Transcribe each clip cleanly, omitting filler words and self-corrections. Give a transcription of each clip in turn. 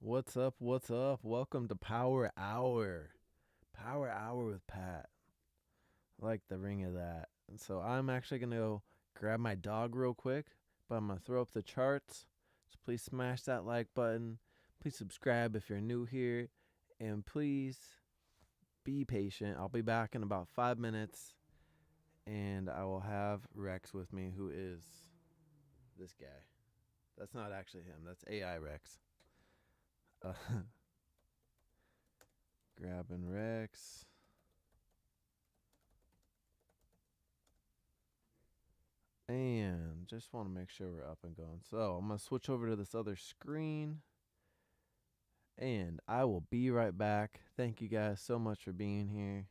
What's up? What's up? Welcome to Power Hour. Power Hour with Pat. I like the ring of that. And so I'm actually going to go grab my dog real quick, but I'm going to throw up the charts. So please smash that like button. Please subscribe if you're new here. And please be patient. I'll be back in about 5 minutes. And I will have Rex with me, who is this guy. That's not actually him. That's AI Rex. Uh, grabbing Rex. And just want to make sure we're up and going. So I'm going to switch over to this other screen. And I will be right back. Thank you guys so much for being here.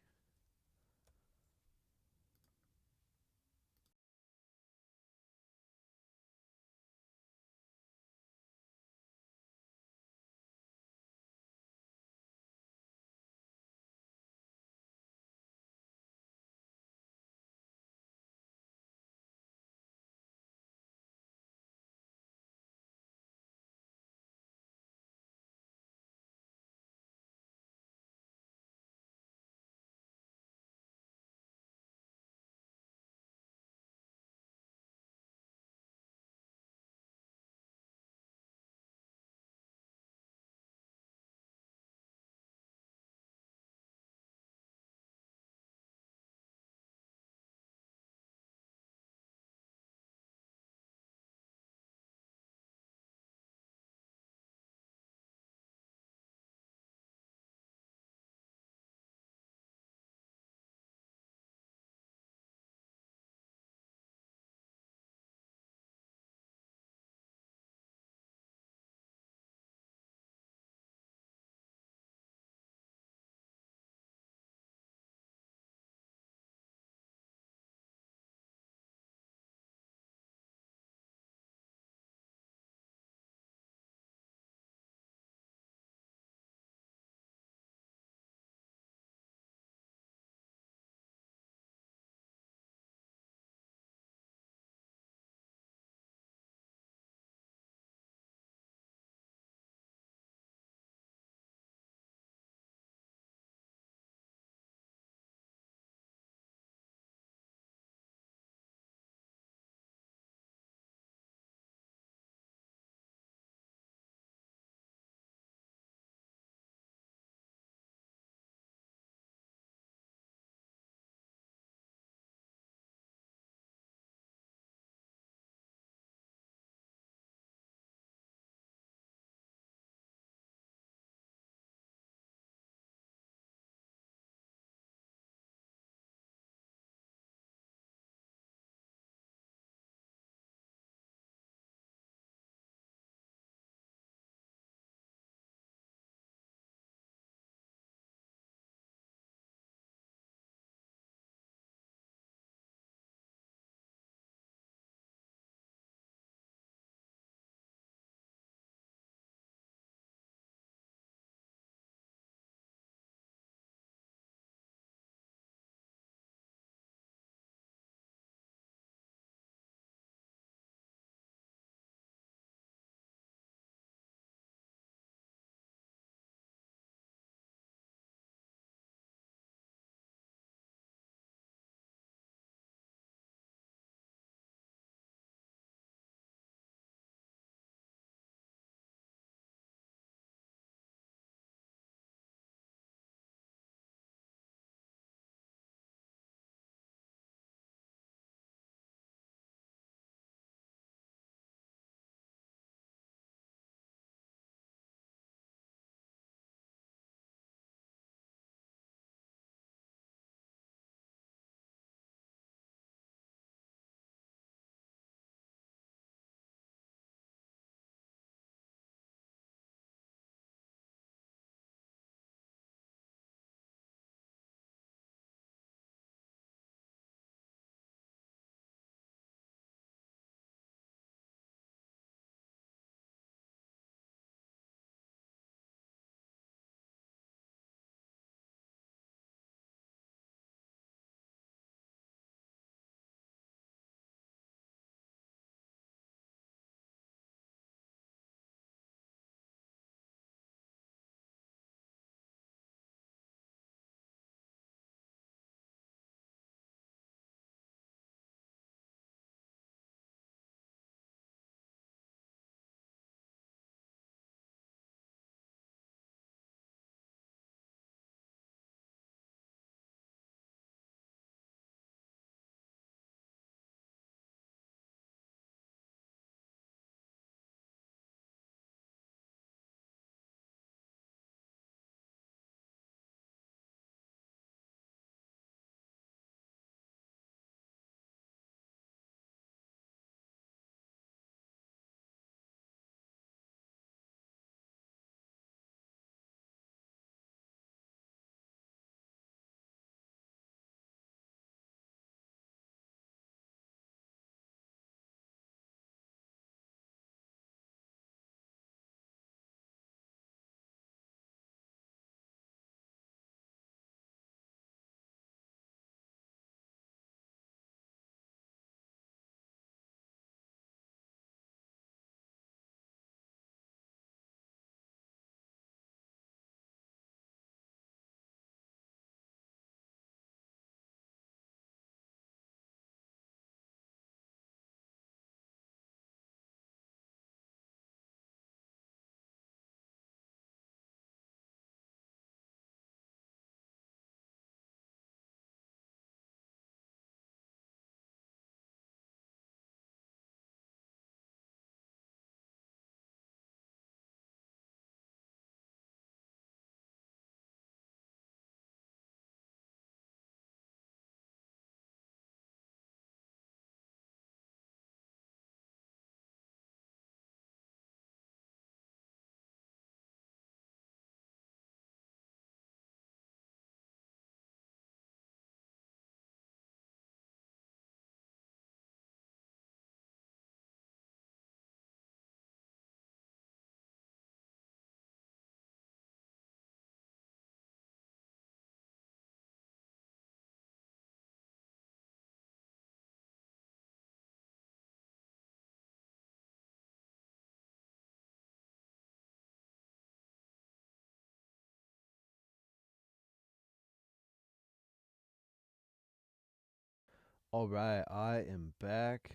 All right, I am back.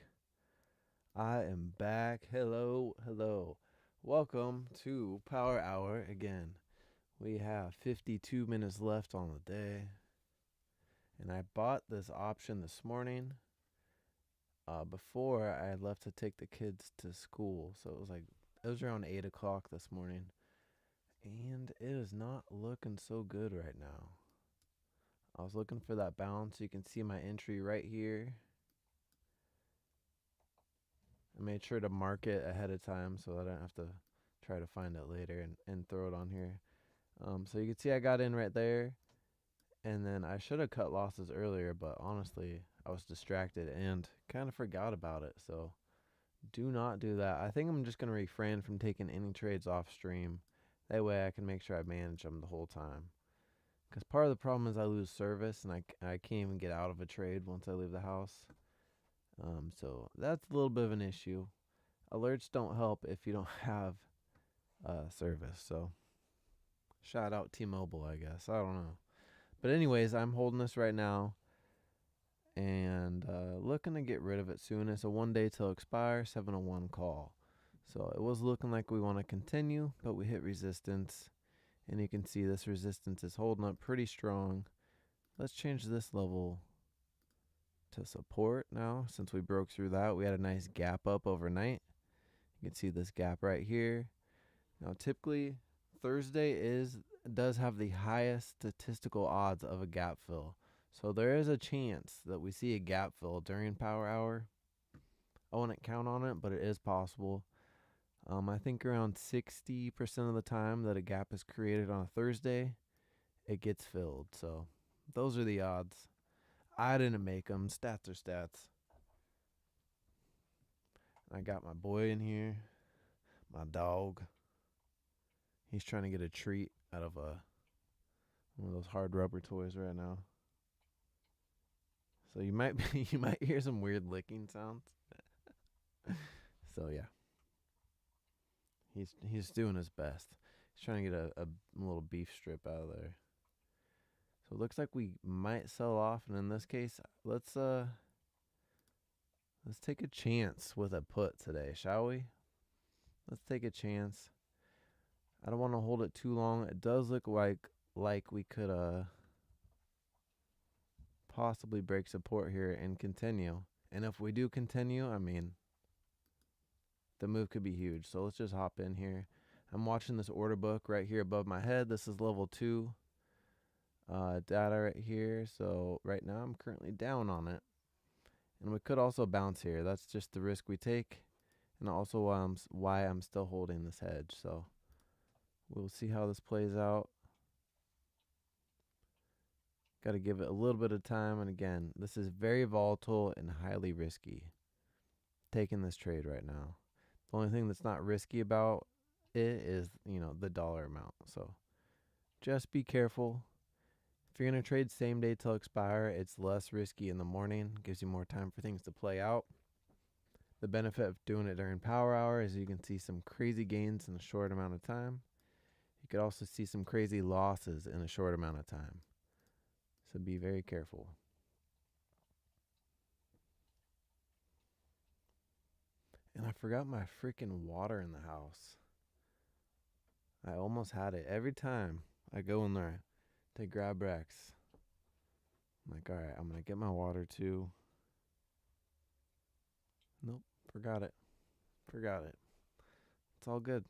Hello, hello. Welcome to Power Hour again. We have 52 minutes left on the day. And I bought this option this morning before I had left to take the kids to school. So it was around 8 o'clock this morning. And it is not looking so good right now. I was looking for that bounce. You can see my entry right here. I made sure to mark it ahead of time so I don't have to try to find it later and throw it on here. So you can see I got in right there. And then I should have cut losses earlier, but honestly, I was distracted and kind of forgot about it. So do not do that. I think I'm just going to refrain from taking any trades off stream. That way I can make sure I manage them the whole time. Because part of the problem is I lose service and I can't even get out of a trade once I leave the house. So that's a little bit of an issue. Alerts don't help if you don't have service. So shout out T-Mobile, I guess. I don't know. But anyways, I'm holding this right now and looking to get rid of it soon. It's a 1 day till expire, 701 call. So it was looking like we want to continue, but we hit resistance. And you can see this resistance is holding up pretty strong. Let's change this level to support now. Since we broke through that, we had a nice gap up overnight. You can see this gap right here. Now typically Thursday does have the highest statistical odds of a gap fill. So there is a chance that we see a gap fill during power hour. I wouldn't count on it, but it is possible. I think around 60% of the time that a gap is created on a Thursday, it gets filled. So those are the odds. I didn't make them. Stats are stats. I got my boy in here, my dog. He's trying to get a treat out of one of those hard rubber toys right now. So you might hear some weird licking sounds. So yeah. He's doing his best. He's trying to get a little beef strip out of there. So it looks like we might sell off, and in this case, let's take a chance with a put today, shall we? Let's take a chance. I don't want to hold it too long. It does look like we could possibly break support here and continue. And if we do continue, I mean, the move could be huge. So let's just hop in here. I'm watching this order book right here above my head. This is level 2 data right here. So right now I'm currently down on it. And we could also bounce here. That's just the risk we take. And also why I'm still holding this hedge. So we'll see how this plays out. Got to give it a little bit of time. And again, this is very volatile and highly risky. Taking this trade right now. The only thing that's not risky about it is, the dollar amount. So just be careful. If you're going to trade same day till expire, it's less risky in the morning. Gives you more time for things to play out. The benefit of doing it during power hour is you can see some crazy gains in a short amount of time. You could also see some crazy losses in a short amount of time. So be very careful. And I forgot my freaking water in the house. I almost had it. Every time I go in there to grab Rex, I'm like, all right, I'm going to get my water too. Nope, forgot it. It's all good.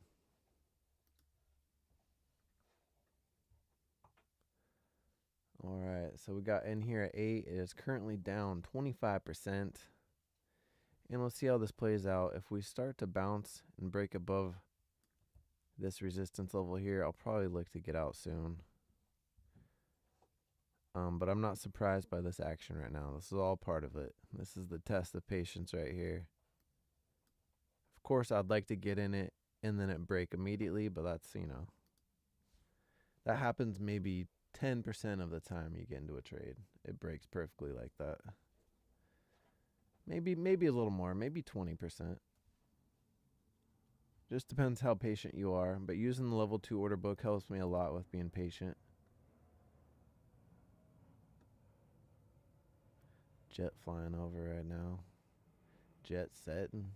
All right, so we got in here at 8. It is currently down 25%. And let's see how this plays out. If we start to bounce and break above this resistance level here, I'll probably look to get out soon. But I'm not surprised by this action right now. This is all part of it. This is the test of patience right here. Of course, I'd like to get in it and then it break immediately, but that's, that happens maybe 10% of the time you get into a trade. It breaks perfectly like that. Maybe a little more, maybe 20%. Just depends how patient you are, but using the level 2 order book helps me a lot with being patient. jet flying over right now. Jet setting.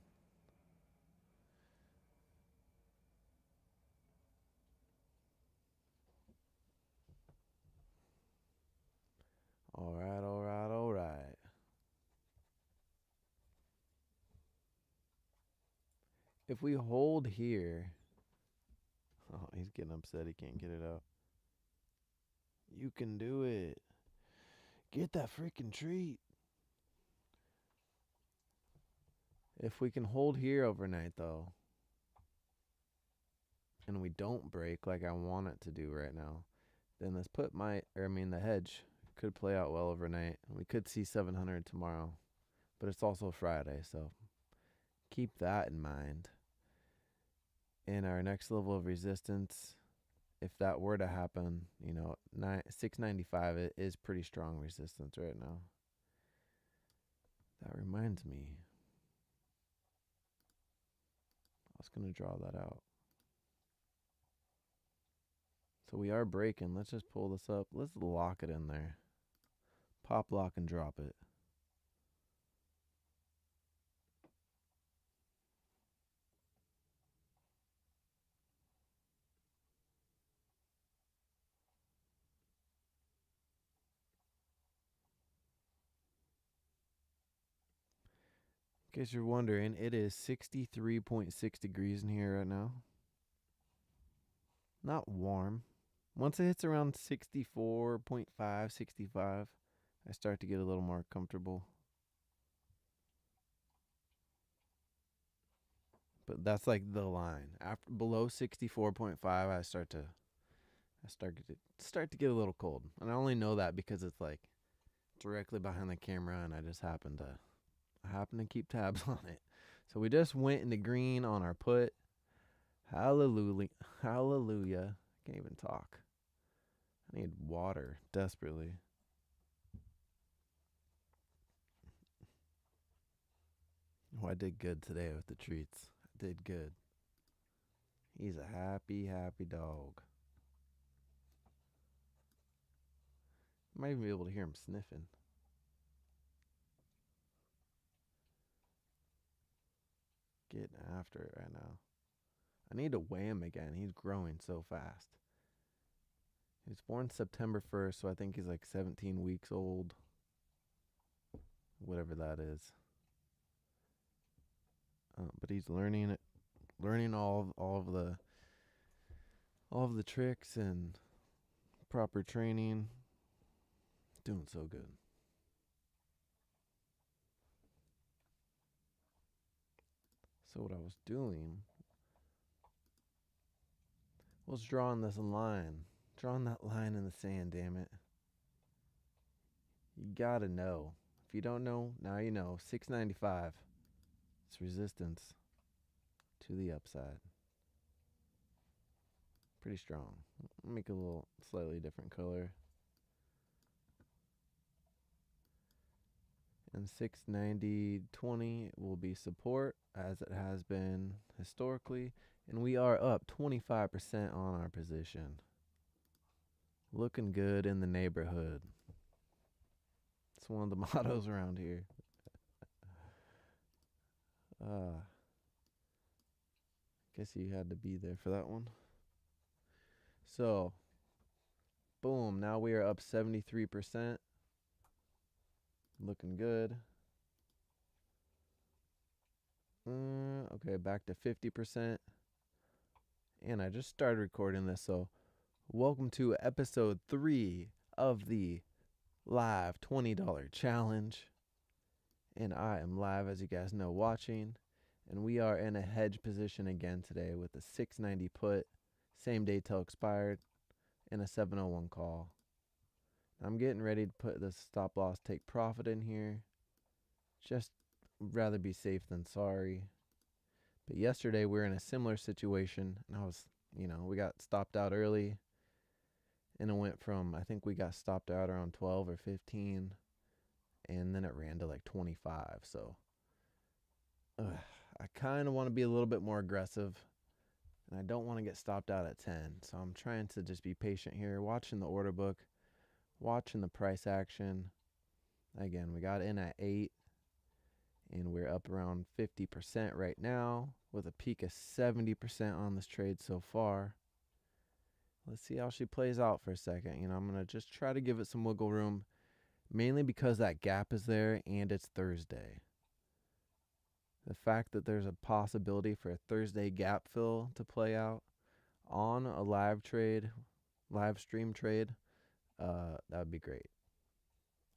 All right, all right, all right. If we hold here, oh, he's getting upset. He can't get it out. You can do it. Get that freaking treat. If we can hold here overnight, though, and we don't break like I want it to do right now, then this put might, or I mean the hedge could play out well overnight. We could see 700 tomorrow, but it's also Friday, so keep that in mind. And our next level of resistance, if that were to happen, 695, it is pretty strong resistance right now. That reminds me, I was going to draw that out. So we are breaking. Let's just pull this up. Let's lock it in there. Pop, lock, and drop it. In case you're wondering, it is 63.6 degrees in here right now. Not warm. Once it hits around 64.5, 65, I start to get a little more comfortable. But that's like the line. After below 64.5, I start to get a little cold. And I only know that because it's like directly behind the camera and I happen to keep tabs on it. So we just went into green on our put. Hallelujah. Hallelujah. I can't even talk. I need water desperately. Oh, I did good today with the treats. I did good. He's a happy, happy dog. Might even be able to hear him sniffing. Getting after it right now. I need to weigh him again. He's growing so fast. He was born September 1st, so I think he's like 17 weeks old. Whatever that is. But he's learning all of the tricks and proper training. Doing so good. So what I was doing was drawing this line. Drawing that line in the sand, damn it. You gotta know. If you don't know, now you know. 695. It's resistance to the upside. Pretty strong. I'll make a little slightly different color. And 690.20 will be support, as it has been historically. And we are up 25% on our position. Looking good in the neighborhood. It's one of the mottos around here. Guess you had to be there for that one. So, boom. Now we are up 73%. Looking good. Okay, back to 50%. And I just started recording this, so welcome to episode 3 of the live $20 challenge. And I am live, as you guys know, watching. And we are in a hedge position again today with a 690 put, same day till expired, and a 701 call. I'm getting ready to put the stop loss take profit in here. Just rather be safe than sorry. But yesterday we were in a similar situation, and we got stopped out early. And it went from, I think we got stopped out around 12 or 15, and then it ran to like 25. So I kind of want to be a little bit more aggressive, and I don't want to get stopped out at 10. So I'm trying to just be patient here, watching the order book, watching the price action. Again, we got in at 8, and we're up around 50% right now with a peak of 70% on this trade so far. Let's see how she plays out for a second. I'm going to just try to give it some wiggle room, mainly because that gap is there and it's Thursday. The fact that there's a possibility for a Thursday gap fill to play out on a live stream trade, that would be great.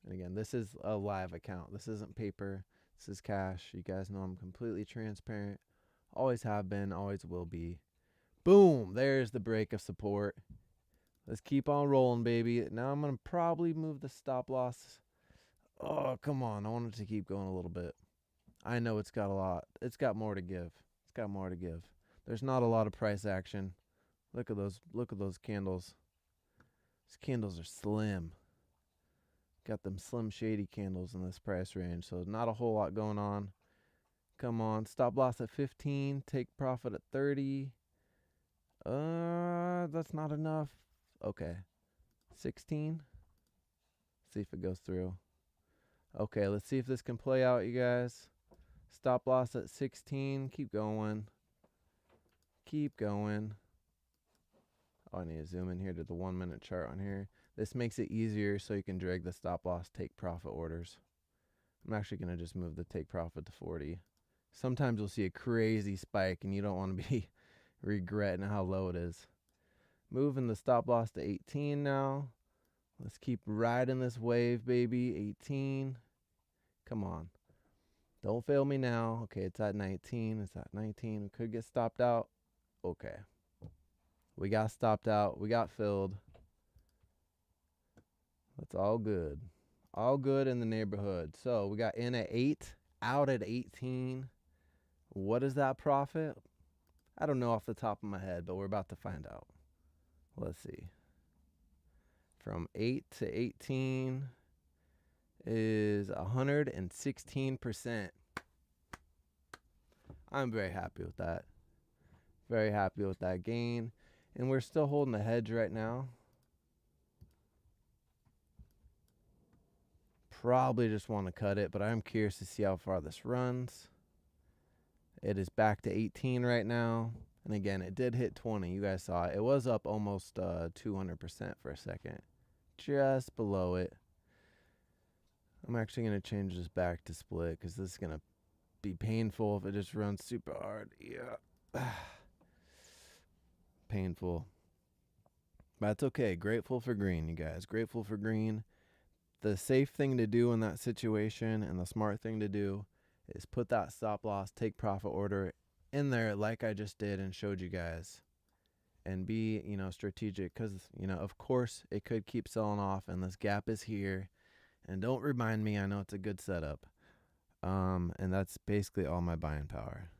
And again, this is a live account. This isn't paper. This is cash. You guys know I'm completely transparent. Always have been, always will be. Boom! There's the break of support. Let's keep on rolling, baby. Now I'm going to probably move the stop loss. Oh, come on. I want it to keep going a little bit. I know it's got a lot. It's got more to give. It's got more to give. There's not a lot of price action. Look at those candles. These candles are slim. Got them slim shady candles in this price range, so not a whole lot going on. Come on, stop loss at 15, take profit at 30. That's not enough. Okay. 16. See if it goes through. Okay, let's see if this can play out, you guys. Stop loss at 16. Keep going. Keep going. Oh, I need to zoom in here to the 1 minute chart on here. This makes it easier so you can drag the stop loss take profit orders. I'm actually going to just move the take profit to 40. Sometimes you'll see a crazy spike and you don't want to be regretting how low it is. Moving the stop loss to 18 now. Let's keep riding this wave, baby. 18. Come on. Don't fail me now. Okay, it's at 19. It's at 19. We could get stopped out. Okay. We got stopped out. We got filled. That's all good. All good in the neighborhood. So we got in at 8, out at 18. What is that profit? I don't know off the top of my head, but we're about to find out. Let's see. From 8 to 18 is 116%. I'm very happy with that. Very happy with that gain. And we're still holding the hedge right now. Probably just want to cut it, but I'm curious to see how far this runs. It is back to 18 right now. And again, it did hit 20. You guys saw it. It was up almost 200% for a second. Just below it. I'm actually going to change this back to split because this is going to be painful if it just runs super hard. Yeah. Painful. But it's okay. Grateful for green, you guys. Grateful for green. The safe thing to do in that situation and the smart thing to do is put that stop loss, take profit order in there like I just did and showed you guys. And be, strategic because, of course it could keep selling off and this gap is here. And don't remind me, I know it's a good setup. And that's basically all my buying power.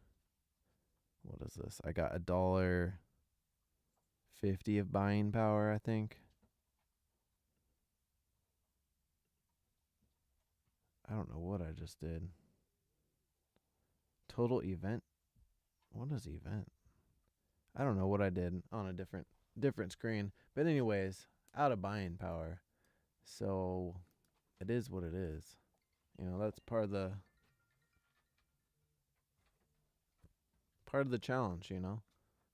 What is this? I got $1.50 of buying power, I think. I don't know what I just did. Total event. What is event? I don't know what I did on a different screen. But anyways, out of buying power. So it is what it is. That's part of the challenge,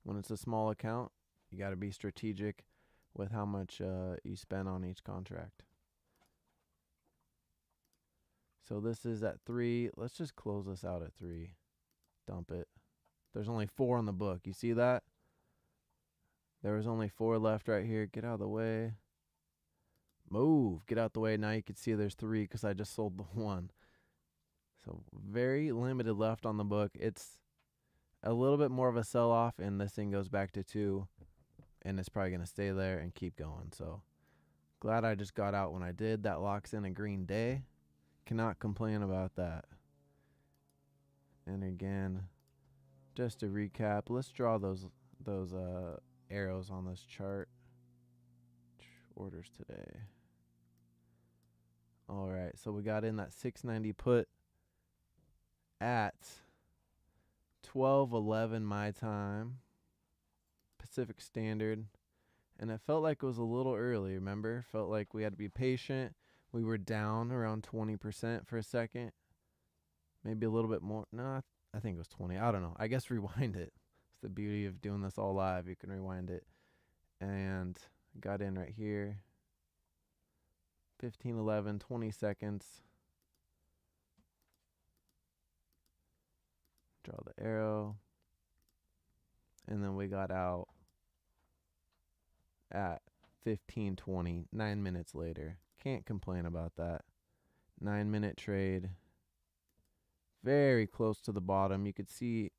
When it's a small account, you got to be strategic with how much you spend on each contract. So this is at 3. Let's just close this out at 3. Dump it. There's only 4 on the book. You see that? There was only 4 left right here. Get out of the way. Move. Get out the way. Now you can see there's 3 because I just sold the 1. So very limited left on the book. It's a little bit more of a sell-off, and this thing goes back to 2. And it's probably going to stay there and keep going. So glad I just got out when I did. That locks in a green day. Cannot complain about that. And again, just to recap, let's draw those arrows on this chart. Orders today. All right, so we got in that 690 put at 12:11 my time, Pacific Standard, and it felt like it was a little early. Remember, felt like we had to be patient. We were down around 20% for a second, maybe a little bit more. No, I think it was 20. I don't know. I guess rewind it. It's the beauty of doing this all live. You can rewind it. And got in right here. 15, 11, 20 seconds. Draw the arrow. And then we got out at 15:20, 9 minutes later. Can't complain about that. 9-minute trade. Very close to the bottom. You could see.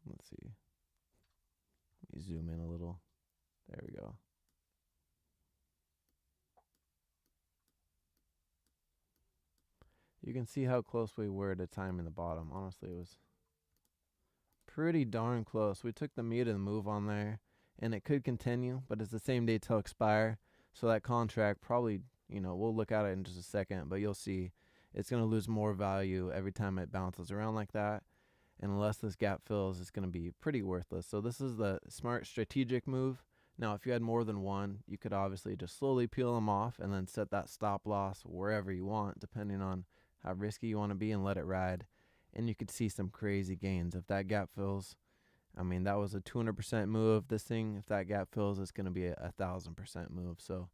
Let's see. Let me zoom in a little. There we go. You can see how close we were to timing the bottom. Honestly, it was pretty darn close. We took the meat of the move on there, and it could continue, but it's the same day till expire. So that contract probably, we'll look at it in just a second, but you'll see it's going to lose more value every time it bounces around like that. And unless this gap fills, it's going to be pretty worthless. So this is the smart strategic move. Now, if you had more than one, you could obviously just slowly peel them off and then set that stop loss wherever you want, depending on how risky you want to be, and let it ride. And you could see some crazy gains. If that gap fills, I mean, that was a 200% move. This thing, if that gap fills, it's going to be a 1,000% move. So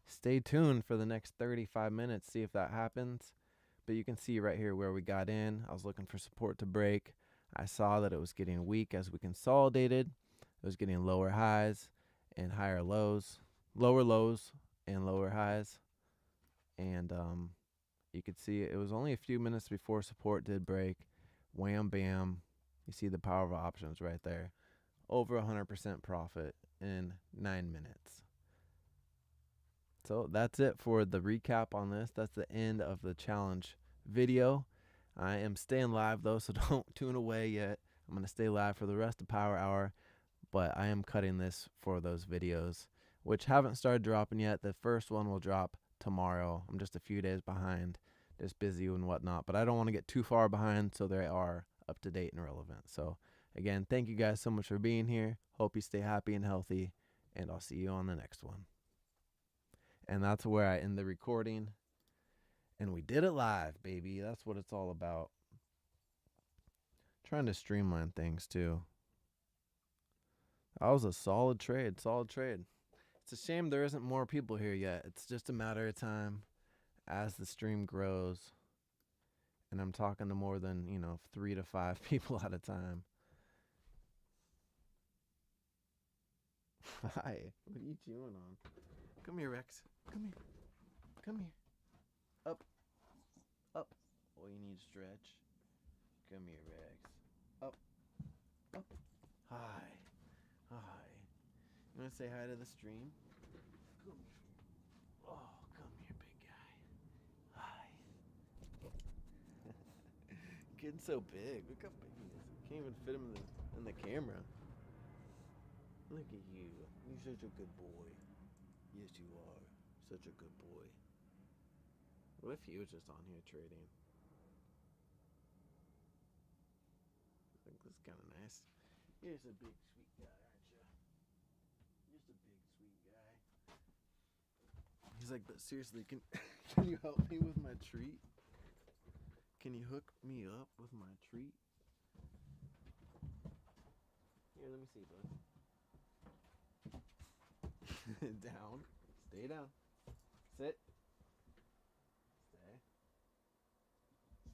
stay tuned for the next 35 minutes, see if that happens. But you can see right here where we got in. I was looking for support to break. I saw that it was getting weak as we consolidated. It was getting lower highs and higher lows, lower lows and lower highs. And you could see it was only a few minutes before support did break. Wham, bam. You see the power of options right there. Over 100% profit in 9 minutes. So that's it for the recap on this. That's the end of the challenge video. I am staying live though, so don't tune away yet. I'm going to stay live for the rest of Power Hour, but I am cutting this for those videos, which haven't started dropping yet. The first one will drop tomorrow. I'm just a few days behind, just busy and whatnot, but I don't want to get too far behind, so they are up to date and relevant. So again, thank you guys so much for being here. Hope you stay happy and healthy, and I'll see you on the next one. And that's where I end the recording. And we did it live, baby. That's what it's all about. Trying to streamline things too. That was a solid trade. It's a shame there isn't more people here yet. It's just a matter of time as the stream grows. And I'm talking to more than, 3 to 5 people at a time. Hi. What are you chewing on? Come here, Rex. Come here. Up. Oh, you need to stretch. Come here, Rex. Up. Hi. You want to say hi to the stream? Come here. Oh, come here, big guy. Hi. Getting so big. Look how big he is. Can't even fit him in the camera. Look at you. You're such a good boy. Yes, you are. Such a good boy. What if he was just on here trading? I think this is kind of nice. You're just a big, sweet guy, aren't you? Just a big, sweet guy. He's like, but seriously, can you help me with my treat? Can you hook me up with my treat? Here, let me see, bud. Down. Stay down. Sit.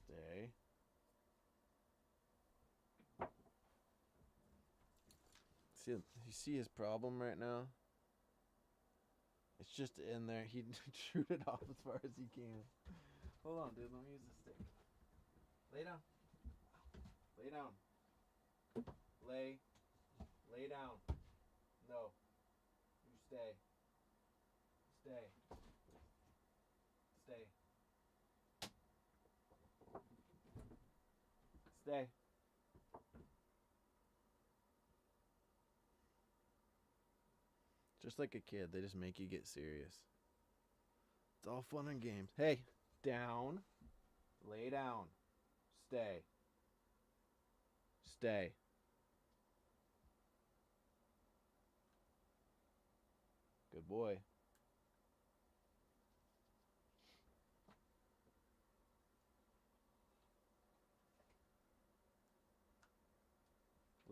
Stay. You see his problem right now? It's just in there. He shoot it off as far as he can. Hold on, dude. Let me use the stick. Lay down. Lay down. Lay down. No. You stay. Stay. Just like a kid, they just make you get serious. It's all fun and games. Hey, down. Lay down. Stay. Good boy.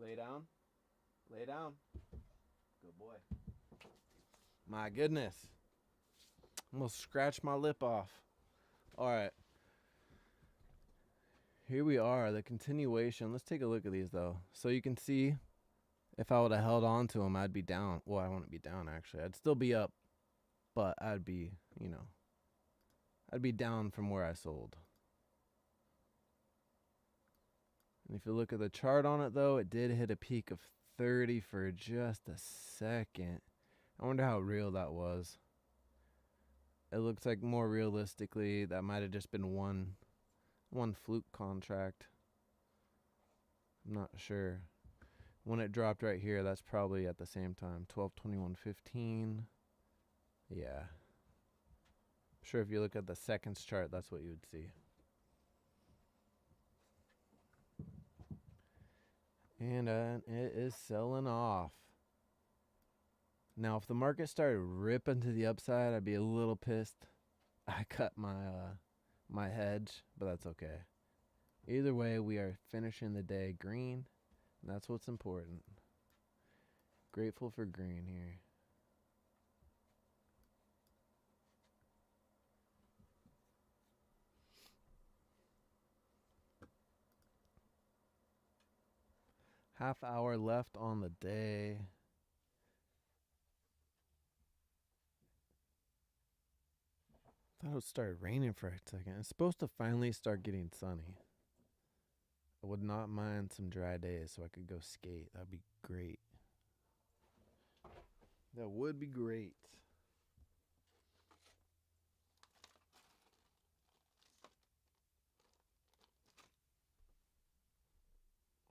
Lay down. Lay down. Good boy. My goodness. Almost scratched my lip off. All right. Here we are, the continuation. Let's take a look at these, though. So you can see if I would have held on to them, I'd be down. Well, I wouldn't be down, actually. I'd still be up, but I'd be, I'd be down from where I sold. And if you look at the chart on it, though, it did hit a peak of 30 for just a second. I wonder how real that was. It looks like more realistically that might have just been one fluke contract. I'm not sure. When it dropped right here, that's probably at the same time. 12/21/15. Yeah. I'm sure if you look at the seconds chart, that's what you would see. And it is selling off. Now, if the market started ripping to the upside, I'd be a little pissed. I cut my hedge, but that's okay. Either way, we are finishing the day green, and that's what's important. Grateful for green here. Half hour left on the day. Thought it would start raining for a second. It's supposed to finally start getting sunny. I would not mind some dry days so I could go skate. That'd be great. That would be great.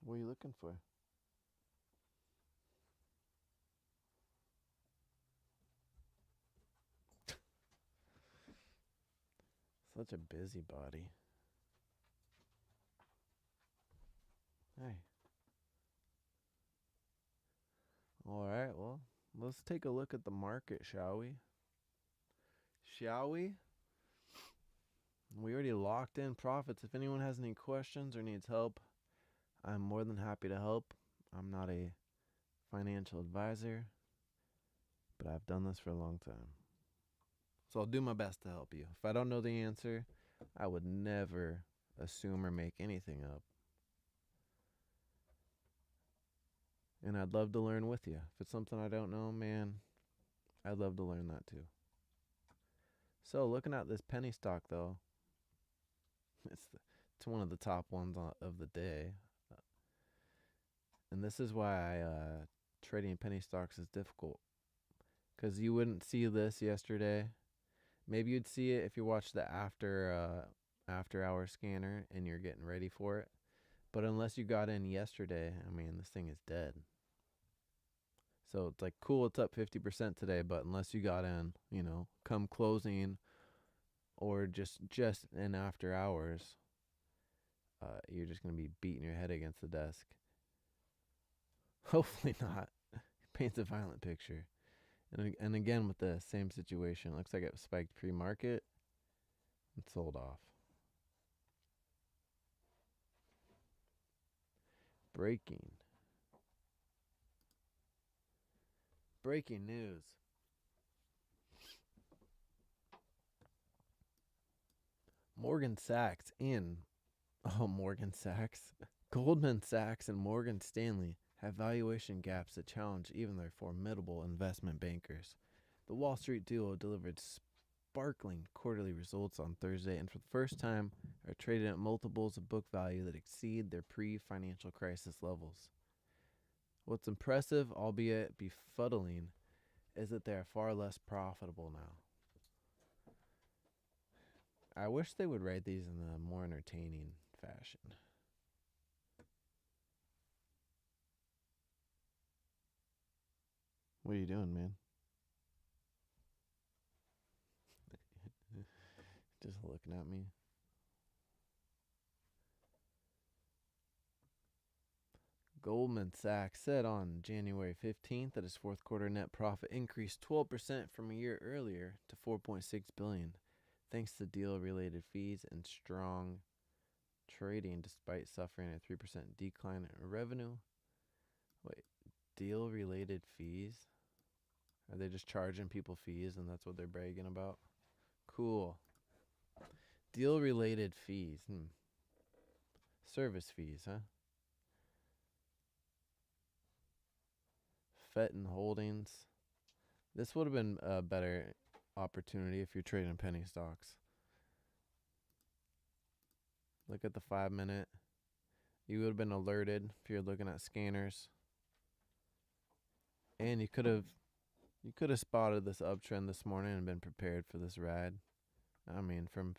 What are you looking for? Such a busybody. Hey. All right, well, let's take a look at the market, shall we? Shall we? We already locked in profits. If anyone has any questions or needs help, I'm more than happy to help. I'm not a financial advisor, but I've done this for a long time. So I'll do my best to help you. If I don't know the answer, I would never assume or make anything up. And I'd love to learn with you. If it's something I don't know, man, I'd love to learn that too. So looking at this penny stock, though, it's one of the top ones of the day. And this is why trading penny stocks is difficult. Because you wouldn't see this yesterday. Maybe you'd see it if you watch the after hour scanner and you're getting ready for it. But unless you got in yesterday, I mean, this thing is dead. So it's like, cool, it's up 50% today, but unless you got in, come closing or just in after hours, you're just going to be beating your head against the desk. Hopefully not. It paints a violent picture. And again, with the same situation, it looks like it spiked pre-market and sold off. Breaking news. Morgan Sachs, Goldman Sachs and Morgan Stanley have valuation gaps that challenge even their formidable investment bankers. The Wall Street duo delivered sparkling quarterly results on Thursday and for the first time are traded at multiples of book value that exceed their pre-financial crisis levels. What's impressive, albeit befuddling, is that they are far less profitable now. I wish they would write these in a more entertaining fashion. What are you doing, man? Just looking at me. Goldman Sachs said on January 15th that its fourth quarter net profit increased 12% from a year earlier to $4.6 billion, thanks to deal-related fees and strong trading despite suffering a 3% decline in revenue. Wait, deal related fees? Are they just charging people fees and that's what they're bragging about? Cool. Deal related fees. Service fees, huh? Fetton Holdings. This would have been a better opportunity if you're trading penny stocks. Look at the 5 minute. You would have been alerted if you're looking at scanners. And you could have spotted this uptrend this morning and been prepared for this ride. I mean, from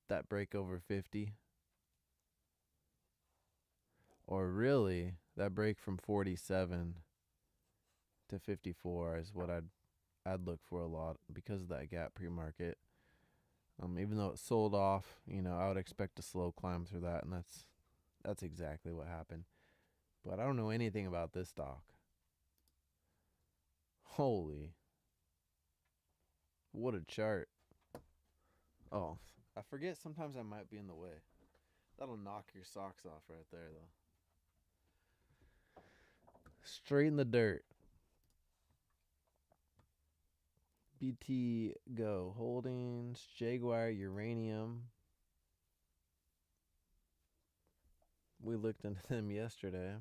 that break over 50, or really that break from 47 to 54 is what I'd look for a lot because of that gap pre-market. Even though it sold off, I would expect a slow climb through that, and that's exactly what happened. But I don't know anything about this stock. Holy, what a chart. Oh, I forget sometimes I might be in the way. That'll knock your socks off right there, though. Straight in the dirt. BT Go Holdings, Jaguar Uranium. We looked into them yesterday.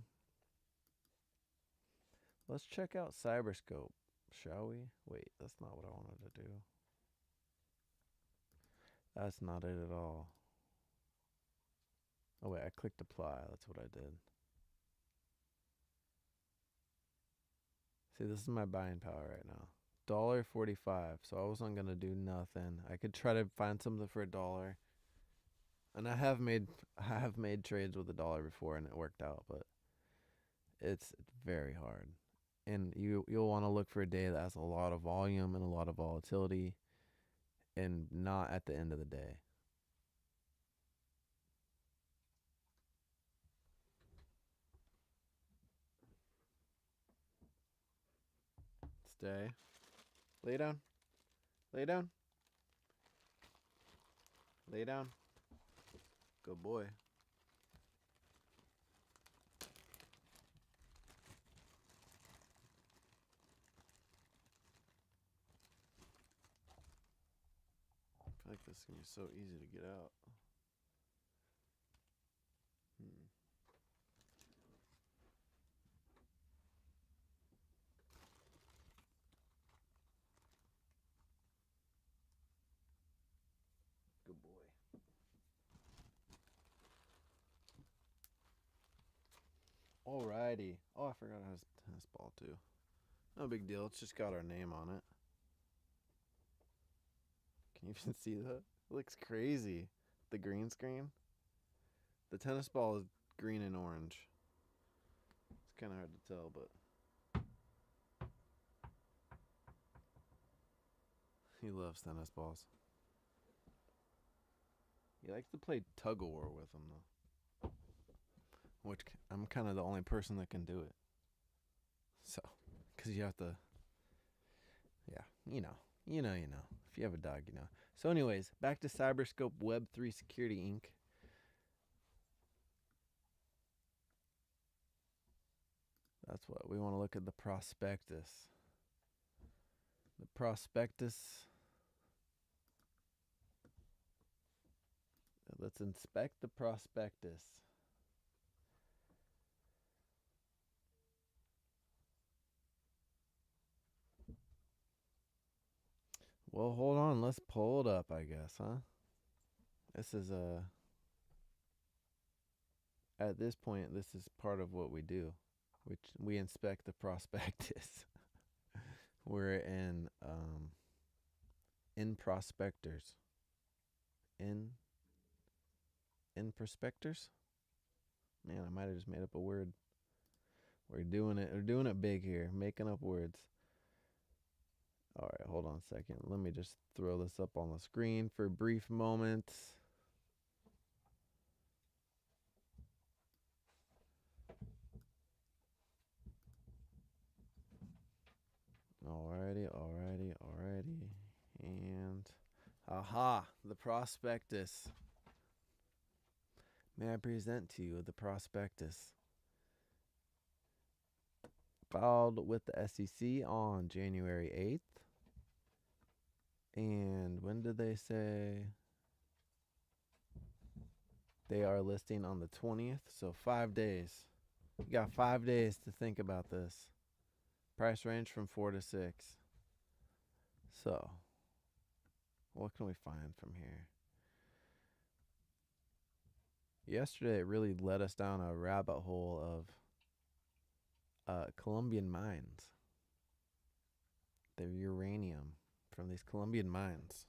Let's check out Cyberscope, shall we? Wait, that's not what I wanted to do. That's not it at all. Oh wait, I clicked apply. That's what I did. See, this is my buying power right now. $1.45. So I wasn't gonna do nothing. I could try to find something for $1. And I have made trades with $1 before and it worked out, but it's very hard. And you'll want to look for a day that has a lot of volume and a lot of volatility, and not at the end of the day. Stay. Lay down. Lay down. Lay down. Good boy. I feel like this is going to be so easy to get out. Good boy. Alrighty. Oh, I forgot it has a tennis ball too. No big deal. It's just got our name on it. Can you even see that? It looks crazy. The green screen. The tennis ball is green and orange. It's kind of hard to tell, but he loves tennis balls. He likes to play tug of war with them, though. Which I'm kind of the only person that can do it. So, because you have to, yeah, you know. If you have a dog, you know. So anyways, back to Cyberscope Web3 Security Inc. That's what we want to look at, the prospectus. The prospectus. Let's inspect the prospectus. Well, hold on. Let's pull it up, I guess, huh? This is at this point, this is part of what we do, which we inspect the prospectus. We're in prospectors. In prospectors? Man, I might have just made up a word. We're doing it big here, making up words. All right, hold on a second. Let me just throw this up on the screen for a brief moment. Alrighty. And aha, the prospectus. May I present to you the prospectus? filed with the SEC on January 8th. And when did they say? They are listing on the 20th, so 5 days. You got 5 days to think about this. Price range from 4 to 6. So, what can we find from here? Yesterday, it really led us down a rabbit hole of Colombian mines. The uranium from these Colombian mines,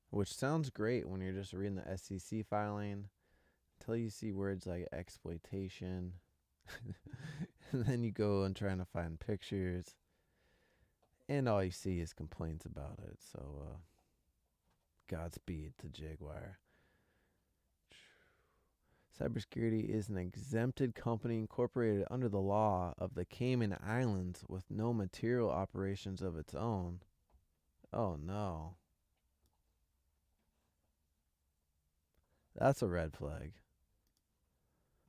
which sounds great when you're just reading the SEC filing until you see words like exploitation. And then you go and trying to find pictures, and all you see is complaints about it. So, Godspeed to Jaguar. Cybersecurity is an exempted company incorporated under the law of the Cayman Islands with no material operations of its own. Oh no. That's a red flag.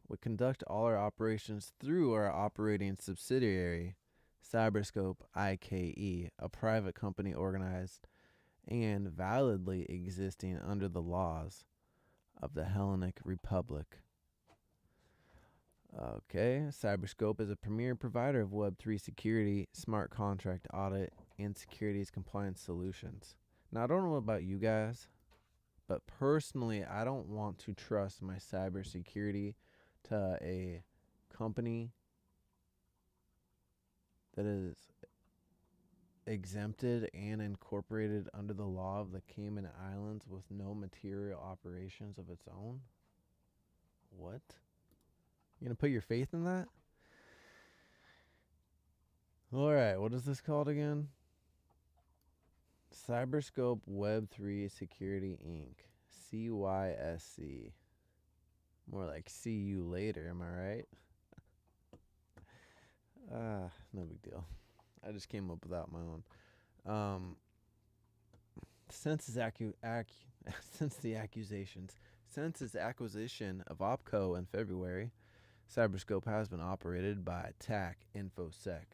We conduct all our operations through our operating subsidiary, Cyberscope IKE, a private company organized and validly existing under the laws of the Hellenic Republic. Okay, Cyberscope is a premier provider of Web3 security, smart contract audit, and securities compliance solutions. Now, I don't know about you guys, but personally, I don't want to trust my cybersecurity to a company that is exempted and incorporated under the law of the Cayman Islands with no material operations of its own. What? You gonna put your faith in that? Alright, what is this called again? Cyberscope Web3 Security Inc. CYSC. More like see you later, am I right? No big deal. I just came up with that on my own. Since its acquisition of OPCO in February, Cyberscope has been operated by TAC InfoSec.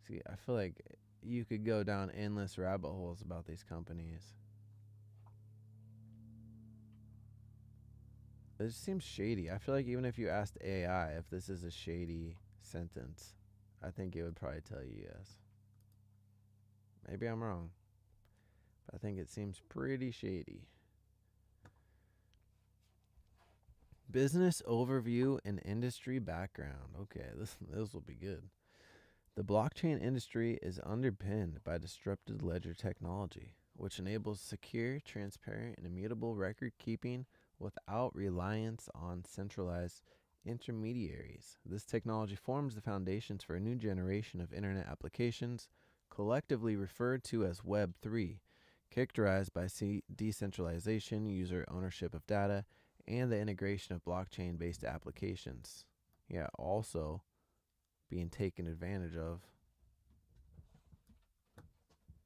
See, I feel like you could go down endless rabbit holes about these companies. It just seems shady. I feel like even if you asked AI if this is a shady sentence, I think it would probably tell you yes. Maybe I'm wrong, but I think it seems pretty shady. Business overview and industry background. Okay, this will be good. The blockchain industry is underpinned by disrupted ledger technology, which enables secure, transparent, and immutable record keeping without reliance on centralized intermediaries. This technology forms the foundations for a new generation of internet applications, collectively referred to as Web 3, characterized by decentralization, user ownership of data, and the integration of blockchain-based applications. Yeah, also being taken advantage of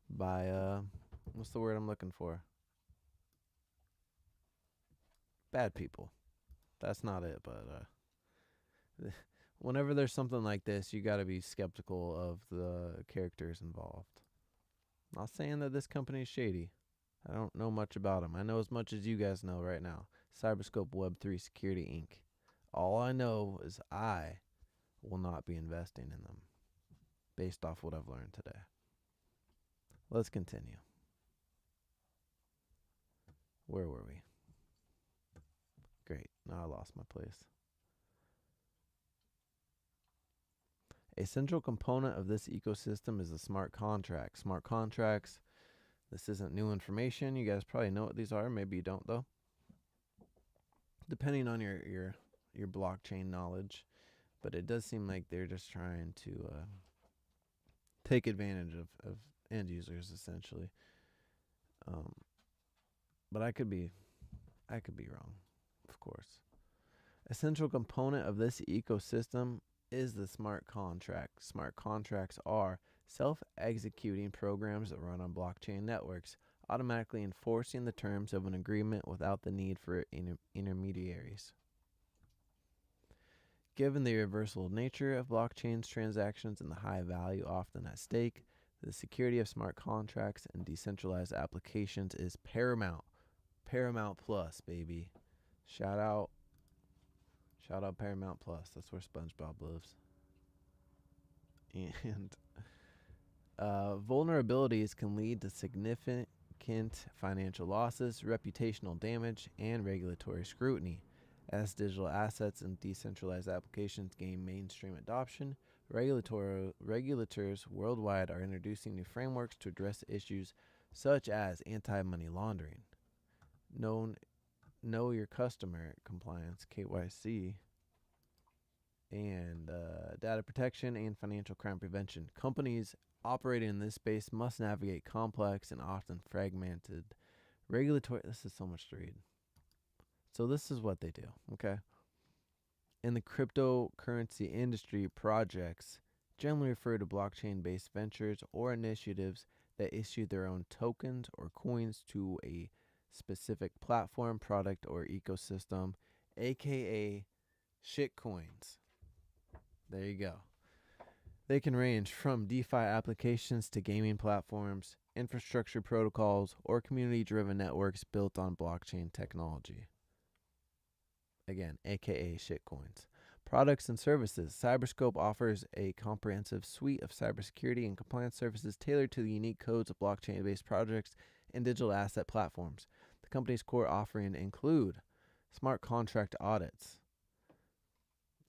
by, what's the word I'm looking for? Bad people. That's not it, but whenever there's something like this, you got to be skeptical of the characters involved. I'm not saying that this company is shady. I don't know much about them. I know as much as you guys know right now. Cyberscope Web3 Security Inc. All I know is I will not be investing in them based off what I've learned today. Let's continue. Where were we? Great. Now I lost my place. A central component of this ecosystem is the smart contract. Smart contracts, this isn't new information. You guys probably know what these are. Maybe you don't, though. Depending on your blockchain knowledge. But it does seem like they're just trying to take advantage of end users, essentially. But I could be wrong, of course. A central component of this ecosystem is the smart contract. Smart contracts are self-executing programs that run on blockchain networks, automatically enforcing the terms of an agreement without the need for intermediaries. Given the irreversible nature of blockchain's transactions and the high value often at stake, the security of smart contracts and decentralized applications is paramount. Paramount Plus, baby. Shout out Paramount Plus. That's where SpongeBob lives. And vulnerabilities can lead to significant financial losses, reputational damage, and regulatory scrutiny. As digital assets and decentralized applications gain mainstream adoption, regulators worldwide are introducing new frameworks to address issues such as anti-money laundering, know your customer compliance (KYC), and data protection and financial crime prevention. Companies operating in this space must navigate complex and often fragmented regulatory. This is so much to read. So this is what they do, okay? In the cryptocurrency industry, projects generally refer to blockchain-based ventures or initiatives that issue their own tokens or coins to a specific platform, product, or ecosystem, aka shitcoins. There you go. They can range from DeFi applications to gaming platforms, infrastructure protocols, or community-driven networks built on blockchain technology. Again, aka shitcoins. Products and services. Cyberscope offers a comprehensive suite of cybersecurity and compliance services tailored to the unique codes of blockchain-based projects and digital asset platforms. The company's core offering include smart contract audits.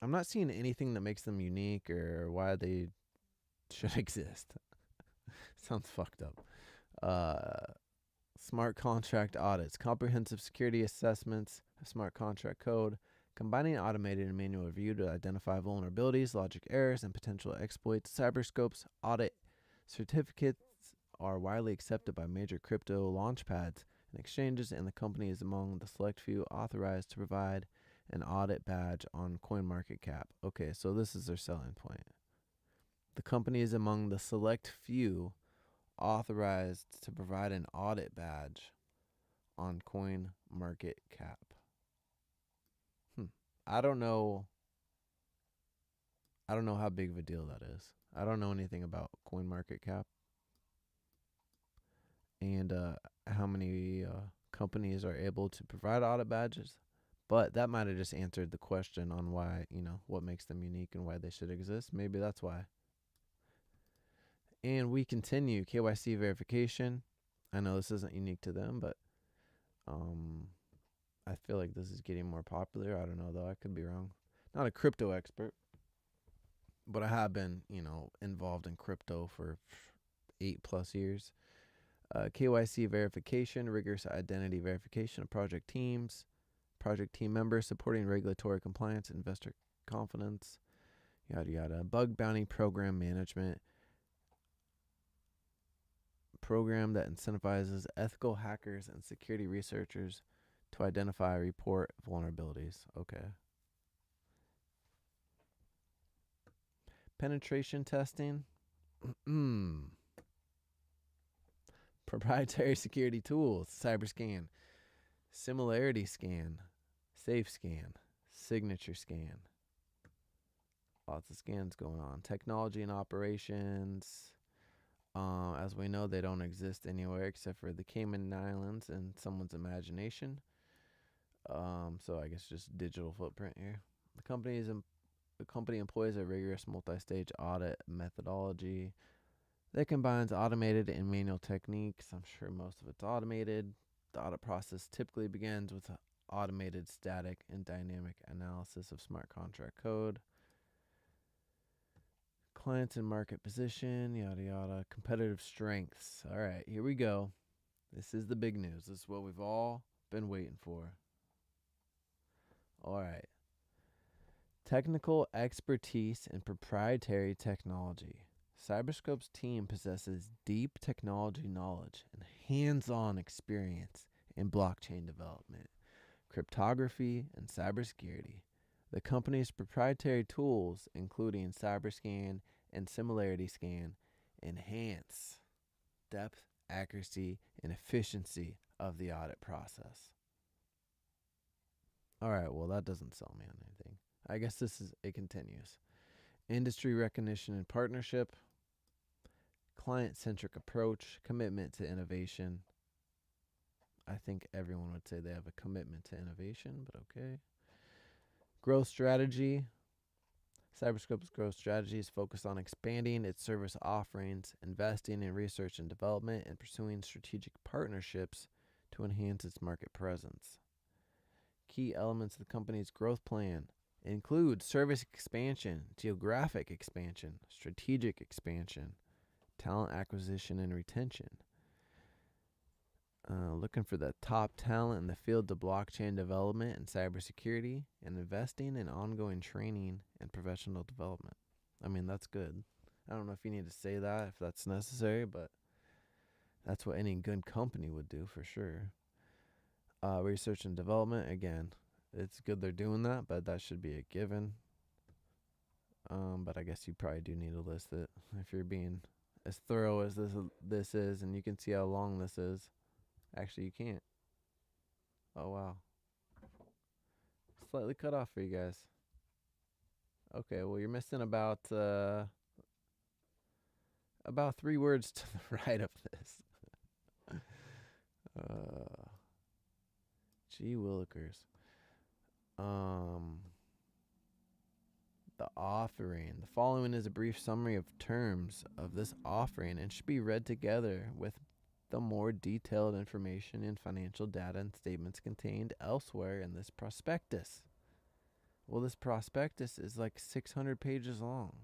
I'm not seeing anything that makes them unique or why they should exist. Sounds fucked up. Smart contract audits, comprehensive security assessments of smart contract code, combining automated and manual review to identify vulnerabilities, logic errors, and potential exploits. Cyberscope's audit certificates are widely accepted by major crypto launchpads and exchanges, and the company is among the select few authorized to provide an audit badge on CoinMarketCap. Okay, so this is their selling point. The company is among the select few authorized to provide an audit badge on CoinMarketCap. I don't know how big of a deal that is. I don't know anything about CoinMarketCap and how many companies are able to provide audit badges. But that might have just answered the question on why, what makes them unique and why they should exist. Maybe that's why. And we continue KYC verification. I know this isn't unique to them, but I feel like this is getting more popular. I don't know, though. I could be wrong. Not a crypto expert, but I have been, involved in crypto for 8+ years. KYC verification, rigorous identity verification of project teams, project team members, supporting regulatory compliance, investor confidence, yada yada. Bug bounty program management, program that incentivizes ethical hackers and security researchers to identify and report vulnerabilities. Okay. Penetration testing. Proprietary security tools. CyberScan. Similarity scan. Safe scan. Signature scan. Lots of scans going on. Technology and operations. As we know, they don't exist anywhere except for the Cayman Islands and someone's imagination. So I guess just digital footprint here. The company employs a rigorous multi-stage audit methodology that combines automated and manual techniques. I'm sure most of it's automated. The audit process typically begins with automated static and dynamic analysis of smart contract code. Clients and market position, yada yada. Competitive strengths. All right, here we go. This is the big news. This is what we've all been waiting for. All right. Technical expertise and proprietary technology. Cyberscope's team possesses deep technology knowledge and hands-on experience in blockchain development, cryptography, and cybersecurity. The company's proprietary tools, including CyberScan and Similarity Scan, enhance depth, accuracy, and efficiency of the audit process. All right, well, that doesn't sell me on anything. I guess it continues. Industry recognition and partnership, client-centric approach, commitment to innovation. I think everyone would say they have a commitment to innovation, but okay. Growth strategy. Cyberscope's growth strategy is focused on expanding its service offerings, investing in research and development, and pursuing strategic partnerships to enhance its market presence. Key elements of the company's growth plan include service expansion, geographic expansion, strategic expansion, talent acquisition and retention. Looking for the top talent in the field of blockchain development and cybersecurity, and investing in ongoing training and professional development. I mean, that's good. I don't know if you need to say that, if that's necessary, but that's what any good company would do for sure. Research and development, again, it's good they're doing that, but that should be a given. But I guess you probably do need to list it if you're being as thorough as this is, and you can see how long this is. Actually, you can't. Oh, wow. Slightly cut off for you guys. Okay, well, you're missing about 3 words to the right of this. Gee willikers. The offering. The following is a brief summary of terms of this offering and should be read together with the more detailed information and financial data and statements contained elsewhere in this prospectus. Well, this prospectus is like 600 pages long.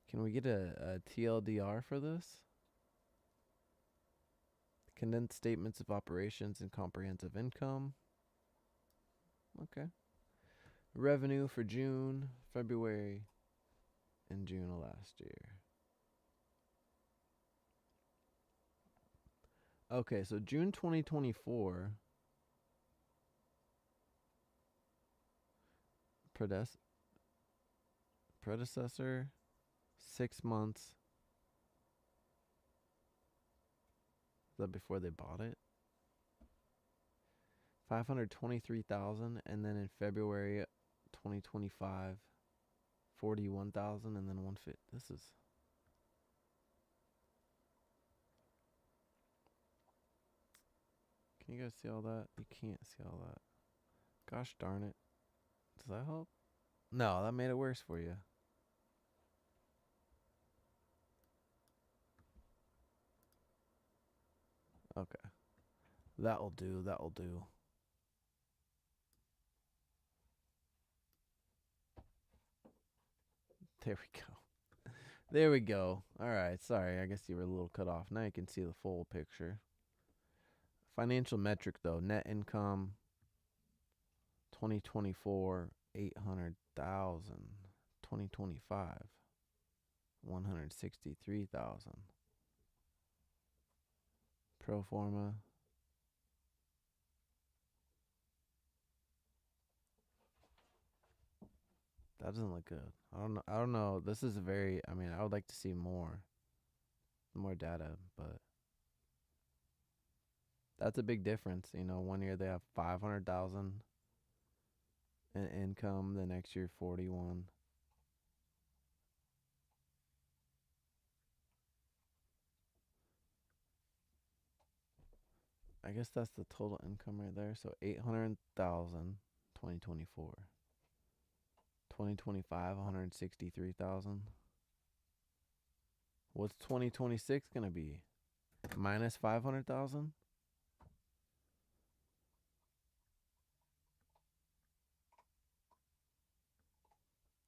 Can we get a TLDR for this? Condensed statements of operations and comprehensive income. Okay. Revenue for June, February, and June of last year. Okay, so June 2024, predecessor, 6 months. Is that before they bought it? 523,000, and then in February 2025, 41,000, and then 150. This is. Can you guys see all that? You can't see all that. Gosh darn it. Does that help? No, that made it worse for you. Okay. That'll do. That'll do. There we go. There we go. All right. Sorry. I guess you were a little cut off. Now you can see the full picture. Financial metric, though. Net income 2024, 800,000. 2025, 163,000. Pro forma. That doesn't look good. I don't know. This is I would like to see more data, but that's a big difference. 1 year they have 500,000 in income, the next year 41. I guess that's the total income right there. So 800,000 2024. 2025 163,000. What's 2026 going to be? Minus 500,000?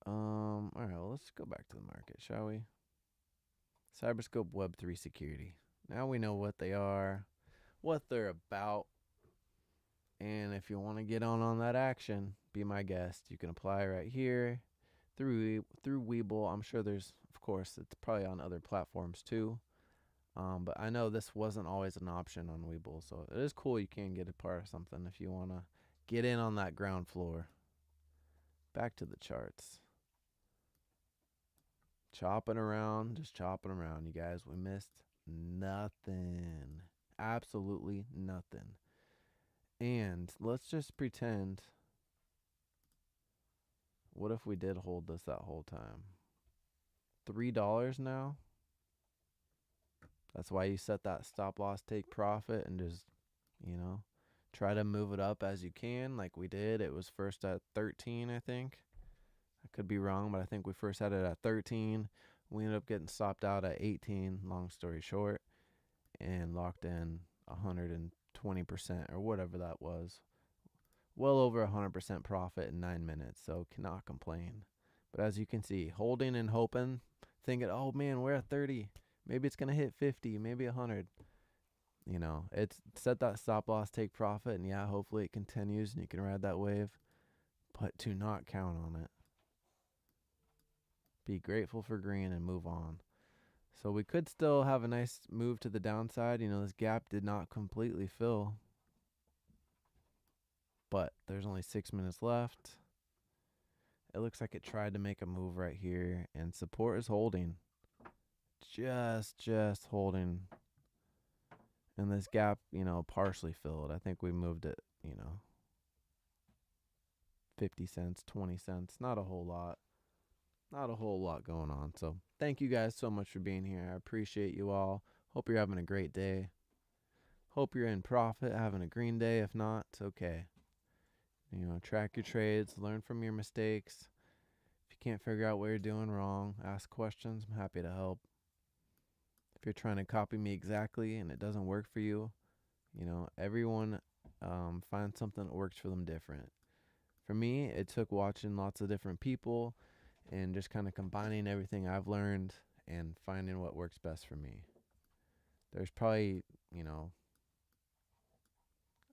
All right, well, let's go back to the market, shall we? Cyberscope Web3 security. Now we know what they are, what they're about, and if you want to get on that action, be my guest. You can apply right here through Webull. I'm sure there's, of course, it's probably on other platforms too. But I know this wasn't always an option on Webull, so it is cool you can get a part of something if you want to get in on that ground floor. Back to the charts. Chopping around, just chopping around, you guys. We missed nothing. Absolutely nothing. And let's just pretend What if we did hold this that whole time? $3 now. That's why you set that stop loss take profit and just, you know, try to move it up as you can like we did. It was first at 13, I think. I could be wrong, but I think we first had it at 13. We ended up getting stopped out at 18, long story short, and locked in 120% or whatever that was. Well over 100% profit in 9 minutes, so cannot complain. But as you can see, holding and hoping, thinking, oh man, we're at 30. Maybe it's going to hit 50, maybe 100. You know, it's set that stop loss take profit, and yeah, hopefully it continues and you can ride that wave, but do not count on it. Be grateful for green and move on. So we could still have a nice move to the downside. You know, this gap did not completely fill, but there's only 6 minutes left. It looks like it tried to make a move right here, and support is holding. Just holding. And this gap, you know, partially filled. I think we moved it, you know, 50 cents, 20 cents. Not a whole lot. Not a whole lot going on. So thank you guys so much for being here. I appreciate you all. Hope you're having a great day. Hope you're in profit, having a green day. If not, it's okay. You know, track your trades, learn from your mistakes. If you can't figure out what you're doing wrong, ask questions. I'm happy to help. If you're trying to copy me exactly and it doesn't work for you, you know, everyone finds something that works for them different. For me, it took watching lots of different people and just kind of combining everything I've learned and finding what works best for me. There's probably, you know,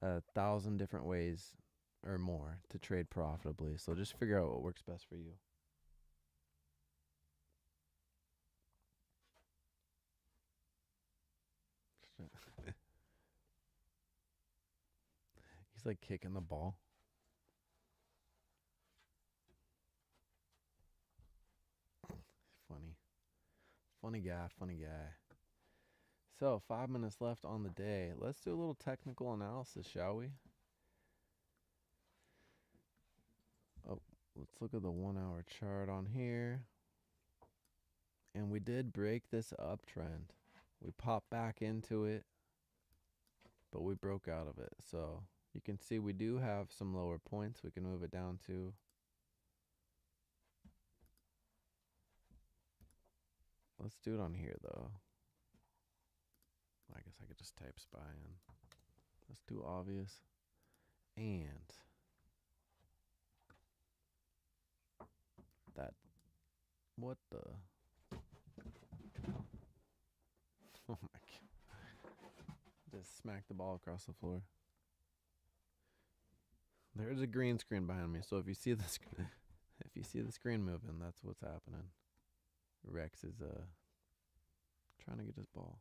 1,000 different ways or more to trade profitably. So just figure out what works best for you. He's like kicking the ball. Funny. Funny guy. So 5 minutes left on the day. Let's do a little technical analysis, shall we? Oh, let's look at the 1 hour chart on here. And we did break this uptrend. We popped back into it, but we broke out of it. So you can see we do have some lower points we can move it down to. Let's do it on here, though. I guess I could just type SPY in. Let's do obvious. And that, what the? Oh my God. Just smacked the ball across the floor. There's a green screen behind me, so if you see the screen moving, that's what's happening. Rex is trying to get his ball.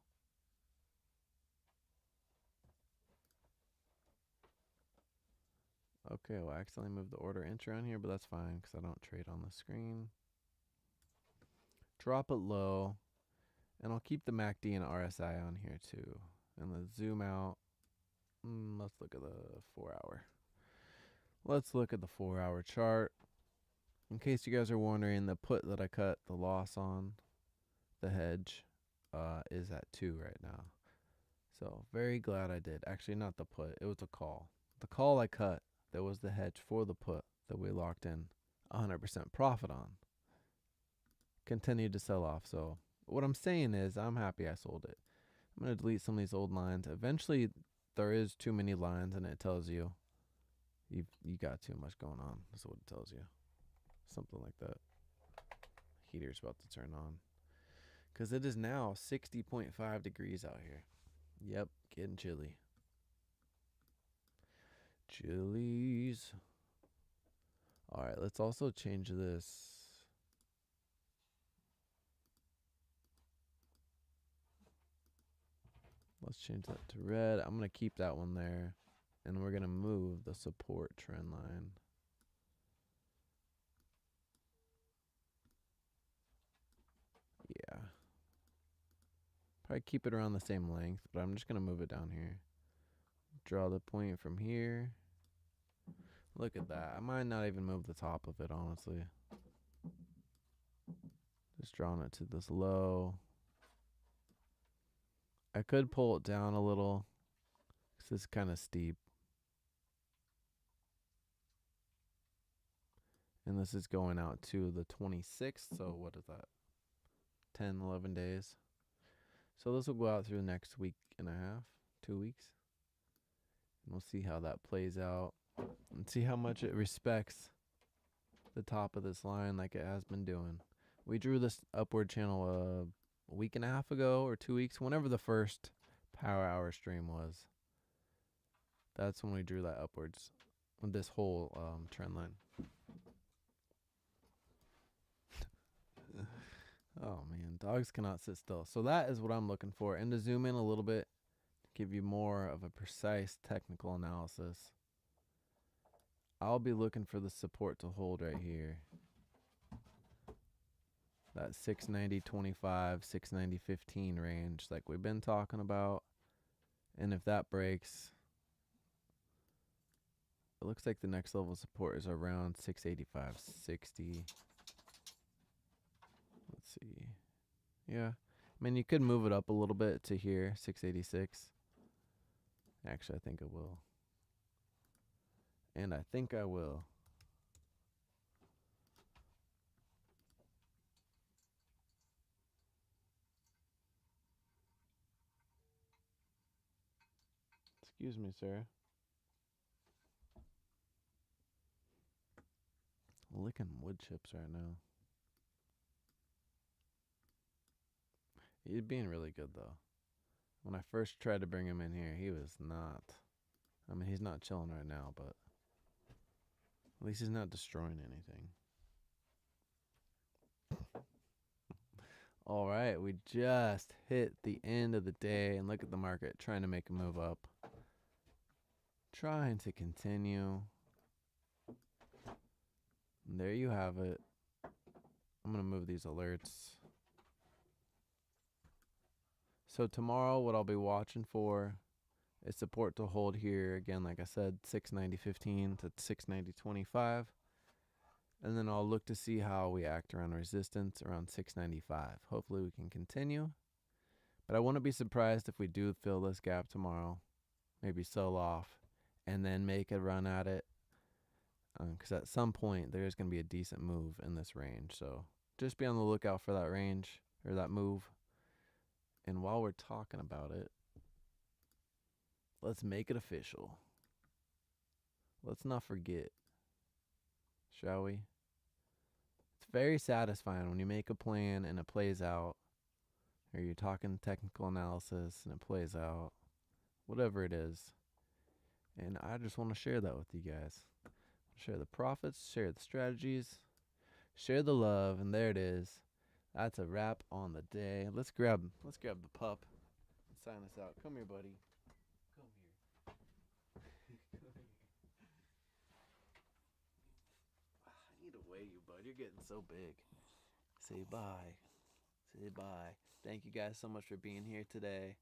Okay, well, I accidentally moved the order entry on here, but that's fine because I don't trade on the screen. Drop it low, and I'll keep the MACD and RSI on here too. And let's zoom out. Let's look at the 4 hour. Let's look at the 4 hour chart. In case you guys are wondering, the put that I cut the loss on, the hedge, is at 2 right now. So very glad I did. Actually, not the put. It was a call. The call I cut, that was the hedge for the put that we locked in 100% profit on. Continued to sell off. So what I'm saying is I'm happy I sold it. I'm going to delete some of these old lines. Eventually, there is too many lines, and it tells you you got too much going on. That's what it tells you. Something like that. Heater's about to turn on. Because it is now 60.5 degrees out here. Yep, getting chilly. Chilies. All right, let's also change this. Let's change that to red. I'm going to keep that one there. And we're going to move the support trend line. Yeah. Probably keep it around the same length, but I'm just going to move it down here. Draw the point from here. Look at that. I might not even move the top of it, honestly. Just drawing it to this low. I could pull it down a little because it's kind of steep. And this is going out to the 26th. So what is that? 10, 11 days. So this will go out through the next week and a half, 2 weeks. And we'll see how that plays out and see how much it respects the top of this line like it has been doing. We drew this upward channel a week and a half ago or 2 weeks, whenever the first power hour stream was. That's when we drew that upwards with this whole trend line. Oh man, dogs cannot sit still. So that is what I'm looking for. And to zoom in a little bit, give you more of a precise technical analysis, I'll be looking for the support to hold right here. That 690.25, 690.15 range like we've been talking about. And if that breaks, it looks like the next level of support is around 685.60. Let's see. Yeah. I mean, you could move it up a little bit to here, 686. Actually, I think I will. And I think I will. Excuse me, sir. Licking wood chips right now. He's being really good, though. When I first tried to bring him in here, he was not. I mean, he's not chilling right now, but at least he's not destroying anything. All right, we just hit the end of the day, and look at the market trying to make a move up. Trying to continue. And there you have it. I'm going to move these alerts. So tomorrow, what I'll be watching for is support to hold here. Again, like I said, 690.15 to 690.25. And then I'll look to see how we act around resistance around 695. Hopefully we can continue. But I wouldn't be surprised if we do fill this gap tomorrow. Maybe sell off and then make a run at it. Because at some point there's going to be a decent move in this range. So just be on the lookout for that range or that move. And while we're talking about it, let's make it official. Let's not forget, shall we? It's very satisfying when you make a plan and it plays out, or you're talking technical analysis and it plays out, whatever it is. And I just want to share that with you guys. Share the profits, share the strategies, share the love, and there it is. That's a wrap on the day. Let's grab the pup and sign us out. Come here, buddy. Come here. Come here. I need to weigh you, bud. You're getting so big. Say bye. Say bye. Thank you guys so much for being here today.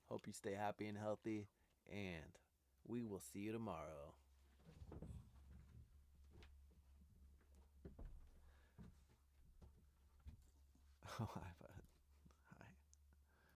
Hope you stay happy and healthy, and we will see you tomorrow. Oh,